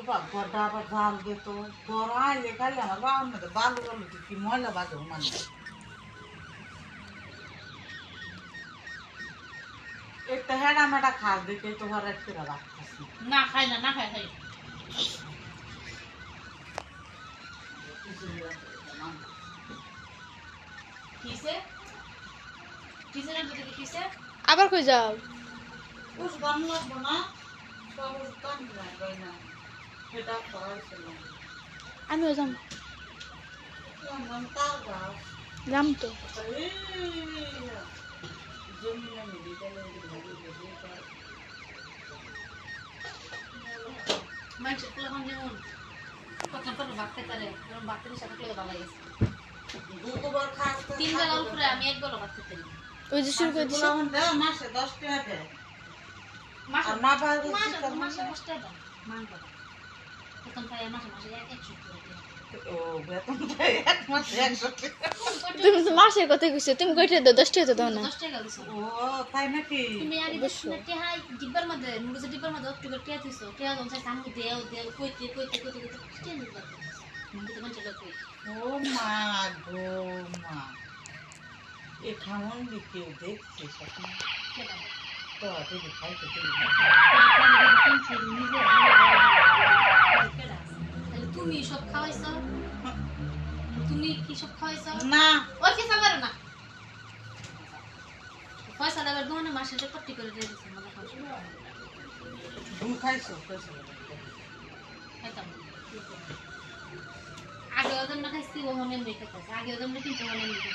বড় আবার জাল দিত বড় আইলে খাইলে আমার বাবার মধ্যে বালু বালু কি ময়লা বাজে মানে একটা হেডা মেডা খাস দেখে তো ঘর একটু রাখতেছি না খাই না না খাই খাই কিসে কিসে না দুটো কিসে আবার কই যাও উস গান লাগবো না সব উস গান লাগবে না সেটা করাইছিল আমিও যাম কেমন তার গাছ যাম তো জমিনে মেডিকেলে মানুষ এখন যেমন কত কত ভাত খেতে পারে যেমন ভাতের সাথে খেলে ভালো লাগে দুবার খাস তিন বেলা উপরে আমি এক বেলা ভাত খেতে পারি ওই যে শুরু করে দিছে মাসে 10 টাকা দেয় মাসে আর মা বাবা মাসে 10 টাকা দাও মান কথা প্রথম খাই মাসে মাসে 100 টাকা ও বেতন দেয় এক মাসে 100 টাকা তুমি তো মাসের কথা কইছো তুমি কইতে দাও 10 টাকা তো দাও না 10 টাকা দিছো ও তাই নাকি তুমি আর এই টেহাই ডিব্বার মধ্যে নুডলসের ডিব্বার মধ্যে একটু করে টেয়া দিছো টেয়া দন চাই সামনে দেও দেও কইতে কইতে কইতে কইতে টেন দিবা মনে তো মনটা কই ও মা গো মা এ খাওন দিকে দেখছে স্বপ্ন কেডা তো আতে দেখাই তো তুমি সব খাওয়াইছো তুমি কি সব খাওয়াইছো না ওই কি খাবার না পয়সা দেবার দোকানে মাসে পট্টি করে দিয়ে দিছে মানে খাওয়া তুমি খাইছো খাইছো খাইতাম আগে ওদের না খাইছি ও মনে নেই খাইতাছে আগে ওদের না কিন্তু মনে নেই